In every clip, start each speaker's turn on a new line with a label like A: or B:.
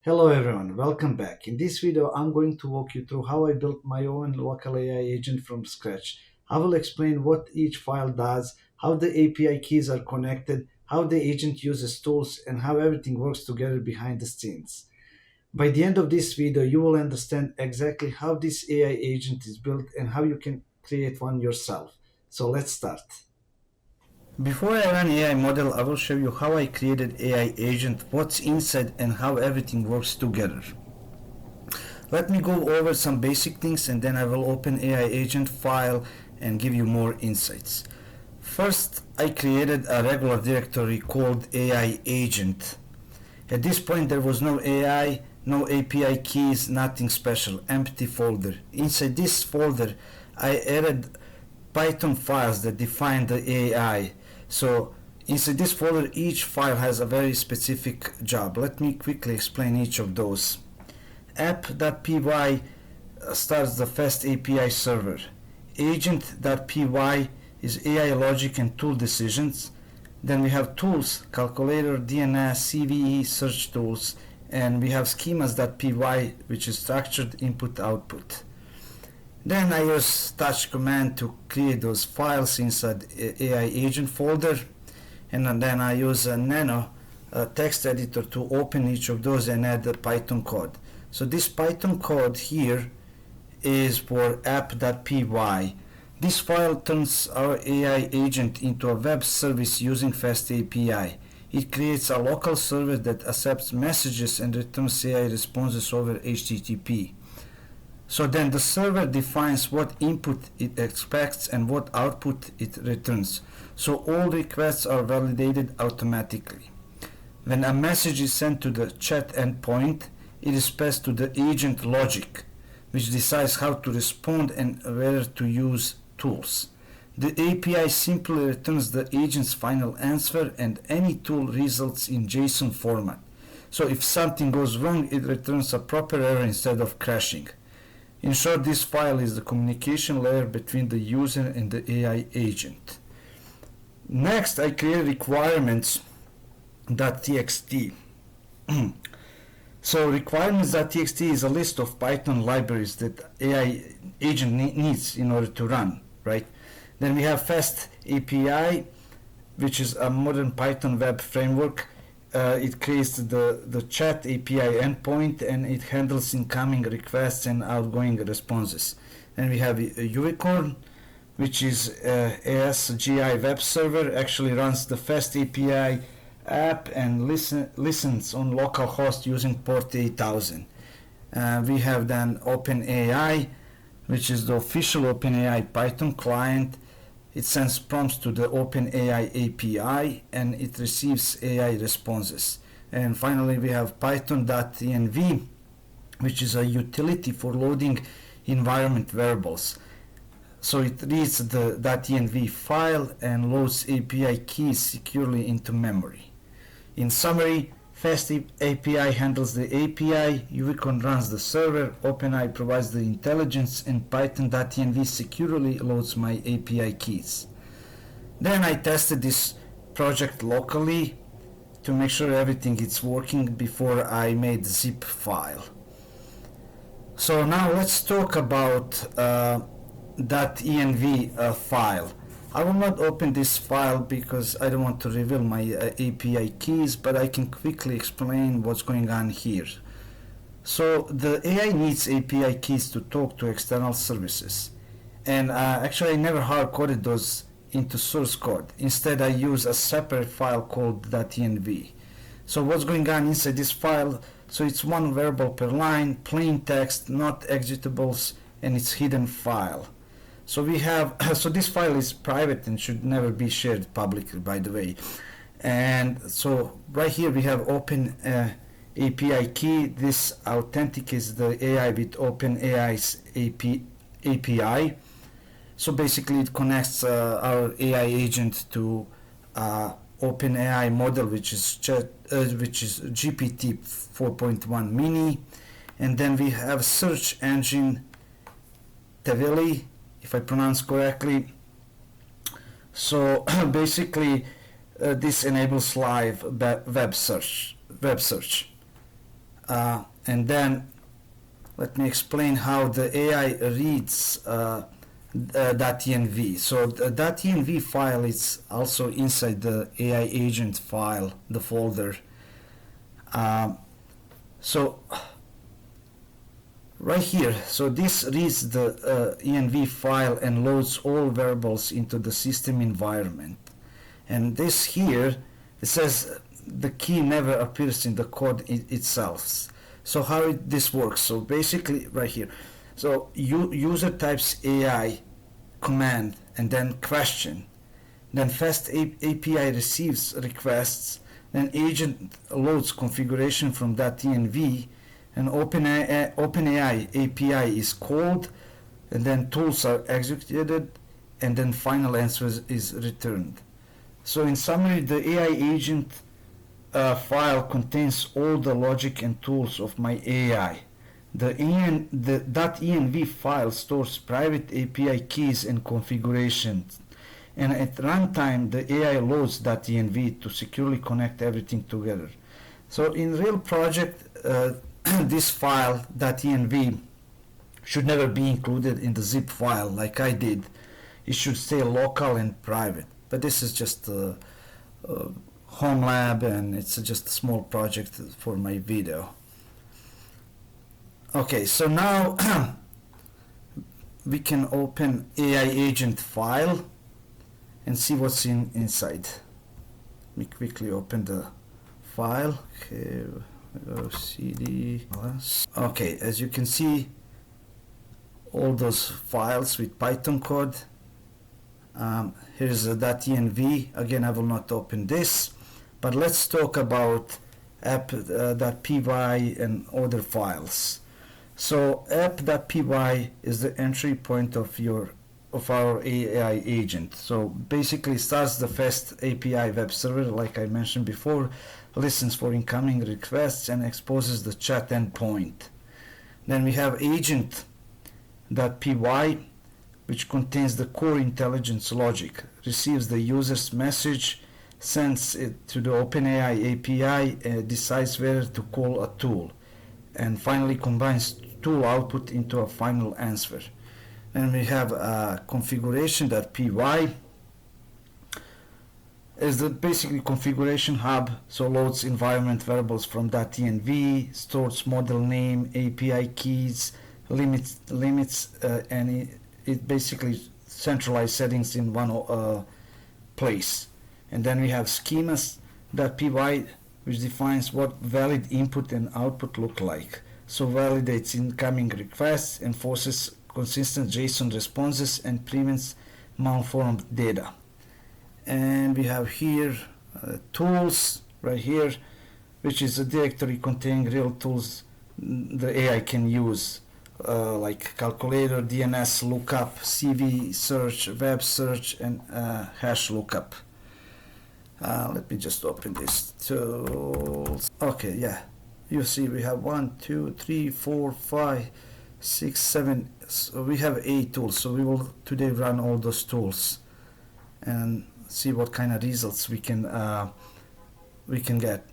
A: Hello everyone, welcome back. In this video, I'm going to walk you through how I built my own local AI agent from scratch. I will explain what each file does, how the API keys are connected, how the agent uses tools, and how everything works together behind the scenes. By the end of this video, you will understand exactly how this AI agent is built and how you can create one yourself. So let's start. Before I run AI model, I will show you how I created AI agent, what's inside, and how everything works together. Let me go over some basic things and then I will open AI agent file and give you more insights. First, I created a regular directory called AI agent. At this point, there was no AI, no API keys, nothing special, empty folder. Inside this folder, I added Python files that define the AI. So inside this folder, each file has a very specific job. Let me quickly explain each of those. app.py starts the FastAPI server. agent.py is AI logic and tool decisions. Then we have tools, calculator, DNS, CVE, search tools, and we have schemas.py, which is structured input-output. Then I use touch command to create those files inside AI agent folder, and then I use a nano text editor to open each of those and add the Python code. So this Python code here is for app.py. This file turns our AI agent into a web service using FastAPI. It creates a local server that accepts messages and returns AI responses over HTTP. So then the server defines what input it expects and what output it returns. So all requests are validated automatically. When a message is sent to the chat endpoint, it is passed to the agent logic, which decides how to respond and whether to use tools. The API simply returns the agent's final answer, and any tool results in JSON format. So if something goes wrong, it returns a proper error instead of crashing. In short, this file is the communication layer between the user and the AI agent. Next, I create requirements.txt. So requirements.txt is a list of Python libraries that AI agent needs in order to run, right? Then we have FastAPI, which is a modern Python web framework. It creates the chat API endpoint and it handles incoming requests and outgoing responses. And we have a Unicorn, which is ASGI web server, actually runs the FastAPI app and listens on localhost using port 8000. We have then OpenAI, which is the official OpenAI Python client. It sends prompts to the OpenAI API and it receives AI responses. And finally, we have python.env, which is a utility for loading environment variables. So it reads the .env file and loads API keys securely into memory. In summary, FastAPI handles the API, Unicorn runs the server, OpenAI provides the intelligence, and Python.env securely loads my API keys. Then I tested this project locally to make sure everything is working before I made the zip file. So now let's talk about .env file. I will not open this file because I don't want to reveal my API keys, but I can quickly explain what's going on here. So the AI needs API keys to talk to external services. And actually I never hard-coded those into source code. Instead I use a separate file called .env. So what's going on inside this file? So it's one variable per line, plain text, not executables, and it's hidden file. So we have, so this file is private and should never be shared publicly, by the way. And so right here we have Open API key. This authenticates the AI with OpenAI's API. So basically it connects our AI agent to OpenAI model, which is GPT 4.1 mini. And then we have search engine Teveli, if I pronounce correctly. So basically this enables live web search. And then let me explain how the AI reads .env. So the .env file is also inside the AI agent file, the folder. So right here, so this reads the env file and loads all variables into the system environment. And this here, it says the key never appears in the code itself. So how this works? So basically right here, so user types AI command and then question, then FastAPI receives requests, then agent loads configuration from .env, and OpenAI API is called, and then tools are executed, and then final answer is returned. So in summary, the AI agent file contains all the logic and tools of my AI. The .env file stores private API keys and configurations, and at runtime the AI loads .env to securely connect everything together. So in real project, this file .env should never be included in the zip file like I did. It should stay local and private. But this is just a home lab, and it's just a small project for my video. Okay, so now we can open AI agent file and see what's inside. Let me quickly open the file. Okay, cd. Okay, as you can see, all those files with Python code. Here's a .env. Again, I will not open this, but let's talk about app.py and other files. So app.py is the entry point of our AI agent. So basically starts the FastAPI web server, like I mentioned before, listens for incoming requests and exposes the chat endpoint. Then we have agent.py, which contains the core intelligence logic, receives the user's message, sends it to the OpenAI API, decides whether to call a tool, and finally combines tool output into a final answer. And we have configuration.py is the basically configuration hub, so loads environment variables from .env, stores model name, API keys, limits, and it basically centralized settings in one place. And then we have schemas.py, which defines what valid input and output look like. So validates incoming requests, enforces consistent JSON responses, and prevents malformed data. And we have here tools right here, which is a directory containing real tools the AI can use, like calculator, DNS lookup, CV search, web search, and hash lookup. Let me just open this tools. Okay, yeah, you see we have 1, 2, 3, 4, 5, 6, 7. So we have 8 tools. So we will today run all those tools and see what kind of results we can get.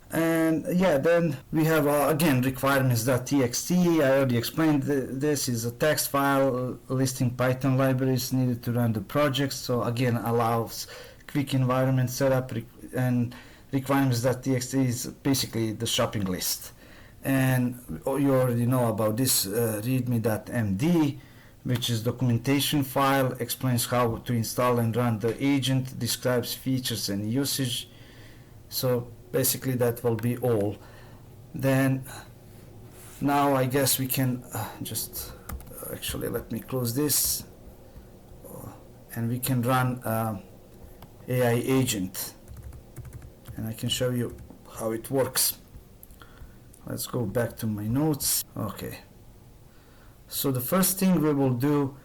A: And yeah, then we have again requirements.txt. I already explained this is a text file listing Python libraries needed to run the project. So again, allows quick environment setup, and requirements.txt is basically the shopping list. And you already know about this readme.md, which is documentation file, explains how to install and run the agent, describes features and usage. So basically that will be all. Then now I guess we can just actually let me close this, and we can run AI agent, and I can show you how it works. Let's go back to my notes. Okay, so the first thing we will do,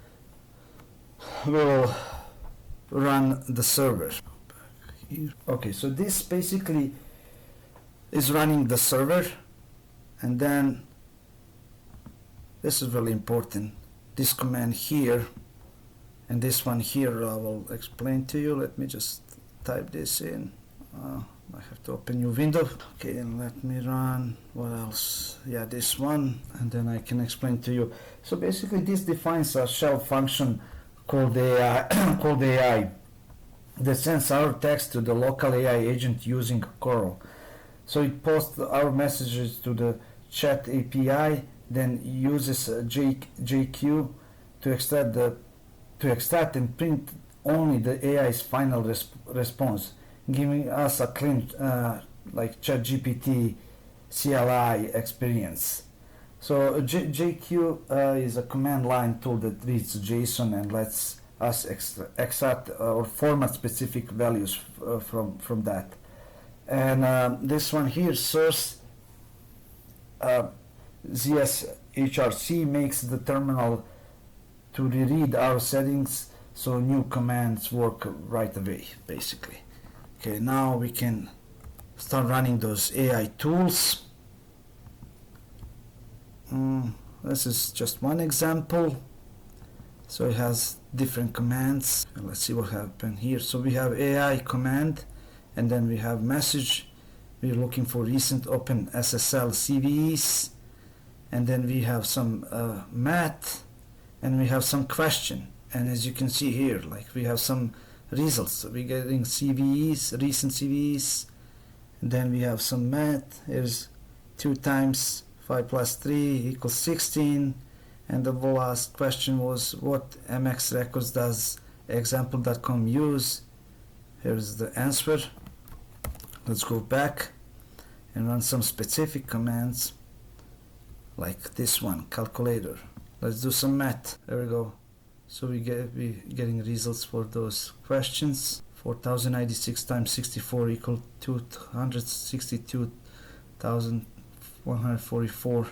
A: we will run the server. Okay, so this basically is running the server, and then this is really important, this command here and this one here I will explain to you. Let me just type this in. I have to open new window. Okay, and let me run. What else? Yeah, this one, and then I can explain to you. So basically, this defines a shell function called AI, called AI, that sends our text to the local AI agent using Coral. So it posts our messages to the chat API, then uses JQ to extract and print only the AI's final response, giving us a clean like ChatGPT CLI experience. So JQ is a command line tool that reads JSON and lets us extract or format specific values from that. And this one here, source ZSHRC, makes the terminal to reread our settings so new commands work right away, basically. Okay, now we can start running those AI tools. This is just one example. So it has different commands. Let's see what happened here. So we have AI command, and then we have message. We're looking for recent open SSL CVEs, and then we have some math, and we have some question. And as you can see here, like we have some results. So we're getting CVEs, recent CVEs, and then we have some math. Here's 2 times 5 plus 3 equals 16. And the last question was, what MX records does example.com use? Here's the answer. Let's go back and run some specific commands like this one, calculator. Let's do some math. There we go. So we getting results for those questions. 4096 times 64 equal 262,144.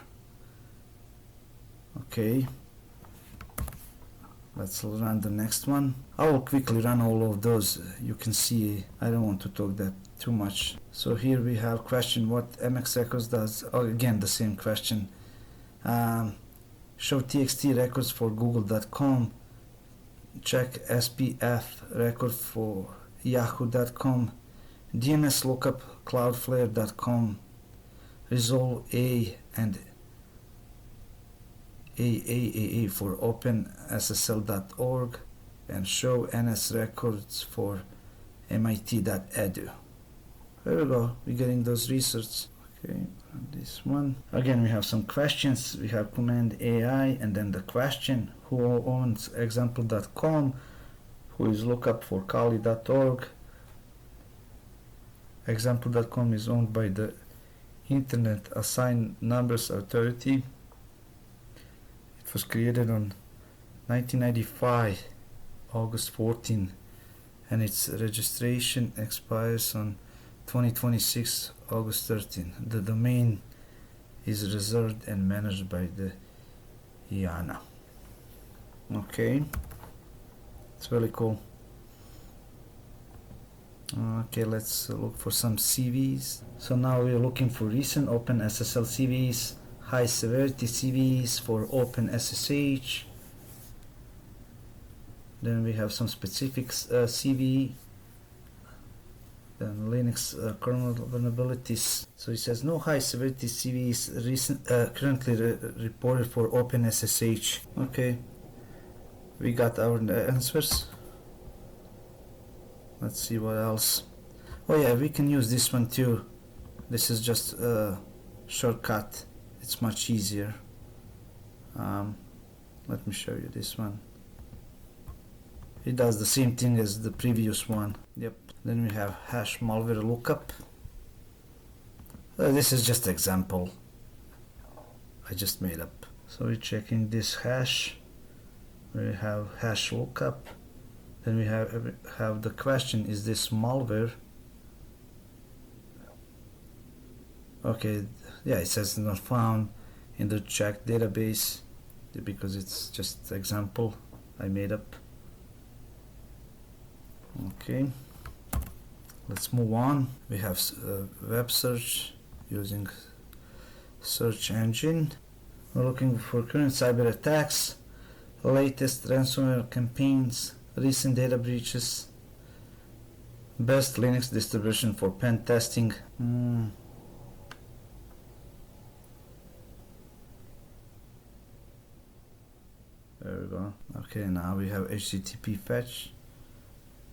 A: Okay, let's run the next one. I will quickly run all of those. You can see I don't want to talk that too much. So here we have question, what MX records does, again the same question. Show TXT records for google.com, check SPF record for yahoo.com, DNS lookup cloudflare.com, resolve A and AAAA for openssl.org, and show NS records for mit.edu. There we go, we're getting those results. Okay, this one. Again, we have some questions. We have command AI and then the question, who owns example.com, who is lookup for kali.org. Example.com is owned by the Internet Assigned Numbers Authority. It was created on 1995, August 14, and its registration expires on 2026, August 13. The domain is reserved and managed by the IANA. Okay, it's really cool. Okay, let's look for some CVs. So now we're looking for recent OpenSSL CVs, high severity CVs for OpenSSH. Then we have some specific CV. Then Linux kernel vulnerabilities. So it says no high severity CVs currently reported for OpenSSH. Okay, we got our answers. Let's see what else. Oh yeah, we can use this one too. This is just a shortcut. It's much easier. Let me show you this one. It does the same thing as the previous one. Yep. Then we have hash malware lookup. This is just example I just made up. So we're checking this hash. We have hash lookup. Then we have the question, is this malware? Okay, yeah, it says not found in the check database because it's just example I made up. Okay, let's move on. We have web search using search engine. We're looking for current cyber attacks, latest ransomware campaigns, recent data breaches, Best Linux distribution for pen testing. There we go. Okay, now we have HTTP fetch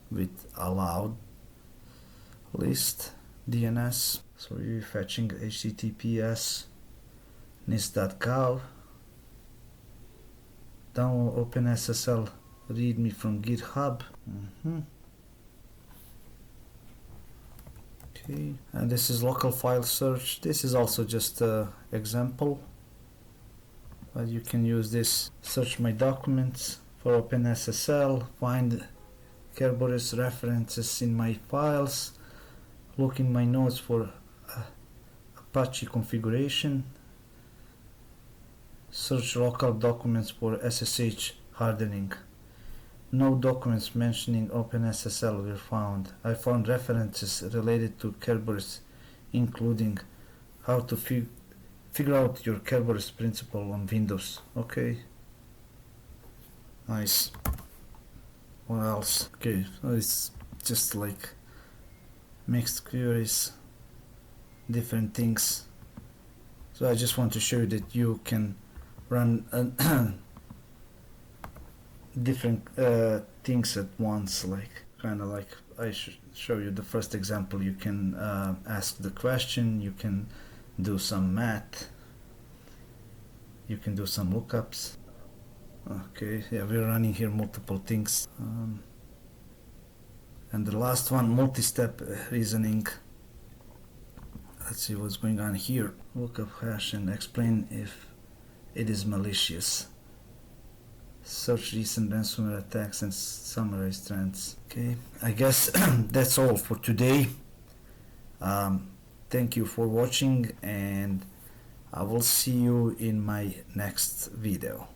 A: with allowed list DNS. So we're fetching HTTPS nist.gov. Download OpenSSL readme from GitHub. Okay, and this is local file search. This is also just an example, but you can use this. Search my documents for OpenSSL, find Kerberos references in my files, look in my notes for Apache configuration, search local documents for SSH hardening. No documents mentioning OpenSSL were found. I found references related to Kerberos, including how to figure out your Kerberos principle on Windows. Okay. Nice. What else? Okay, so it's just like mixed queries, different things. So I just want to show you that you can run different things at once, like kind of like I should show you the first example. You can ask the question, you can do some math, you can do some lookups. Okay, yeah, we're running here multiple things. And the last one, multi-step reasoning. Let's see what's going on here. Lookup hash and explain if it is malicious. Search recent ransomware attacks and summarize trends. Okay, I guess that's all for today. Thank you for watching, and I will see you in my next video.